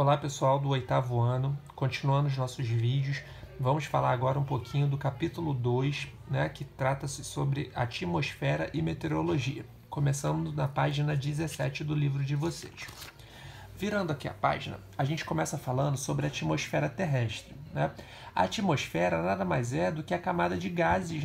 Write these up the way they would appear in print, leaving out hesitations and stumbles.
Olá pessoal do 8º ano, continuando os nossos vídeos, vamos falar agora um pouquinho do capítulo 2, que trata-se sobre atmosfera e meteorologia, começando na página 17 do livro de vocês. Virando aqui a página, a gente começa falando sobre a atmosfera terrestre. A atmosfera nada mais é do que a camada de gases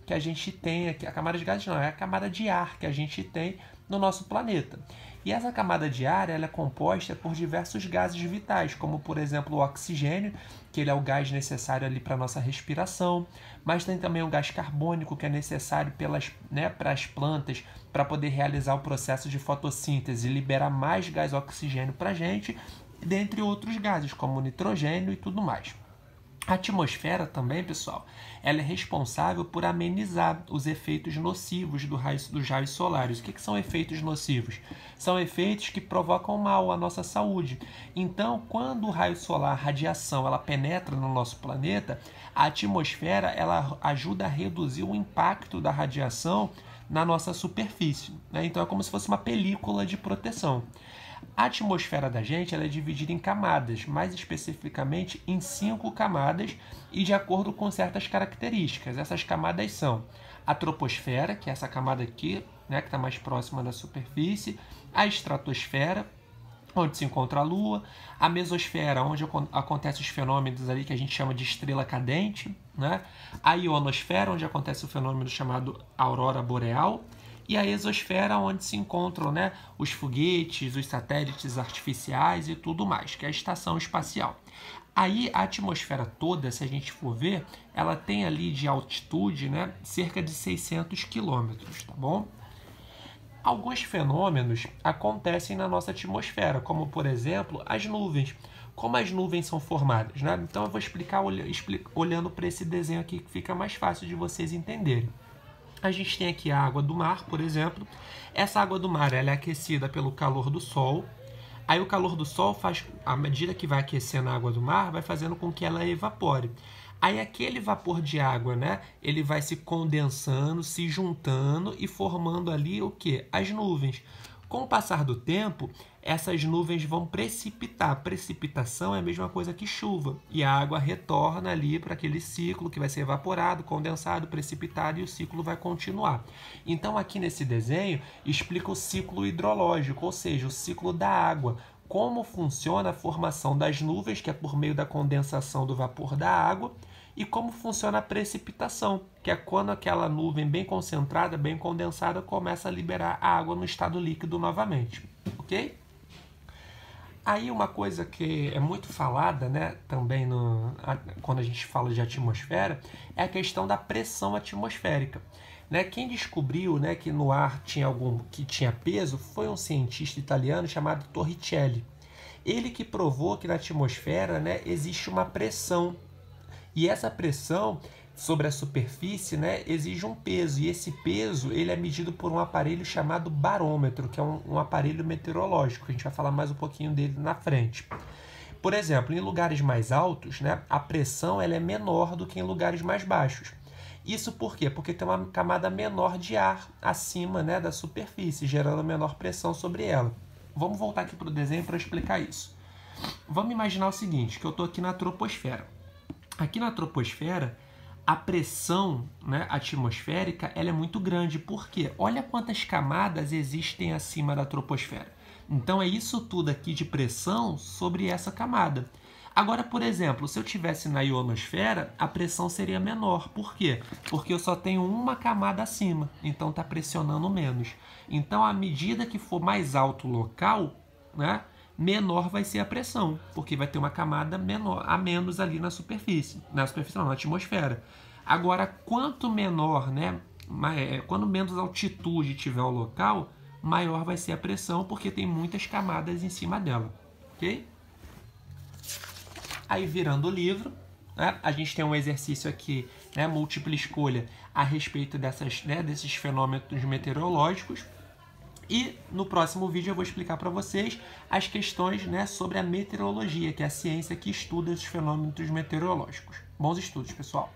que a gente tem aqui. A camada de gases não, é a camada de ar que a gente tem no nosso planeta. E essa camada de ar ela é composta por diversos gases vitais, como por exemplo o oxigênio, que ele é o gás necessário ali para a nossa respiração, mas tem também o gás carbônico, que é necessário para as plantas, para poder realizar o processo de fotossíntese e liberar mais gás oxigênio para a gente, dentre outros gases, como o nitrogênio e tudo mais. A atmosfera também, pessoal, ela é responsável por amenizar os efeitos nocivos dos raios solares. O que são efeitos nocivos? São efeitos que provocam mal à nossa saúde. Então, quando o raio solar, a radiação, ela penetra no nosso planeta, a atmosfera ela ajuda a reduzir o impacto da radiação na nossa superfície. Então, é como se fosse uma película de proteção. A atmosfera da gente ela é dividida em camadas, mais especificamente em 5 camadas e de acordo com certas características. Essas camadas são a troposfera, que é essa camada aqui, que está mais próxima da superfície, a estratosfera, onde se encontra a Lua, a mesosfera, onde acontecem os fenômenos ali que a gente chama de estrela cadente, a ionosfera, onde acontece o fenômeno chamado aurora boreal, e a exosfera, onde se encontram os foguetes, os satélites artificiais e tudo mais, que é a estação espacial. Aí a atmosfera toda, se a gente for ver, ela tem ali de altitude cerca de 600 quilômetros, tá bom? Alguns fenômenos acontecem na nossa atmosfera, como por exemplo as nuvens. Como as nuvens são formadas, Então eu vou explicar olhando para esse desenho aqui que fica mais fácil de vocês entenderem. A gente tem aqui a água do mar, por exemplo. Essa água do mar ela é aquecida pelo calor do sol. Aí o calor do sol faz, à medida que vai aquecendo a água do mar, vai fazendo com que ela evapore. Aí aquele vapor de água, ele vai se condensando, se juntando e formando ali o quê? As nuvens. Com o passar do tempo, essas nuvens vão precipitar. Precipitação é a mesma coisa que chuva. E a água retorna ali para aquele ciclo que vai ser evaporado, condensado, precipitado e o ciclo vai continuar. Então aqui nesse desenho explica o ciclo hidrológico, ou seja, o ciclo da água. Como funciona a formação das nuvens, que é por meio da condensação do vapor da água, e como funciona a precipitação, que é quando aquela nuvem bem concentrada, bem condensada, começa a liberar a água no estado líquido novamente, ok? Aí uma coisa que é muito falada também quando a gente fala de atmosfera é a questão da pressão atmosférica. Quem descobriu que no ar que tinha peso foi um cientista italiano chamado Torricelli. Ele que provou que na atmosfera existe uma pressão. E essa pressão sobre a superfície exige um peso. E esse peso ele é medido por um aparelho chamado barômetro, que é um aparelho meteorológico. A gente vai falar mais um pouquinho dele na frente. Por exemplo, em lugares mais altos, a pressão ela é menor do que em lugares mais baixos. Isso por quê? Porque tem uma camada menor de ar acima da superfície, gerando menor pressão sobre ela. Vamos voltar aqui para o desenho para explicar isso. Vamos imaginar o seguinte, que eu estou aqui na troposfera. Aqui na troposfera, a pressão atmosférica ela é muito grande. Por quê? Olha quantas camadas existem acima da troposfera. Então, é isso tudo aqui de pressão sobre essa camada. Agora, por exemplo, se eu estivesse na ionosfera, a pressão seria menor. Por quê? Porque eu só tenho uma camada acima, então está pressionando menos. Então, à medida que for mais alto o local, menor vai ser a pressão, porque vai ter uma camada menor, a menos ali na superfície. Na superfície não, na atmosfera. Agora, quanto menor, quando menos altitude tiver o local, maior vai ser a pressão, porque tem muitas camadas em cima dela. Ok? Aí, virando o livro, a gente tem um exercício aqui, múltipla escolha, a respeito desses fenômenos meteorológicos. E no próximo vídeo eu vou explicar para vocês as questões sobre a meteorologia, que é a ciência que estuda os fenômenos meteorológicos. Bons estudos, pessoal!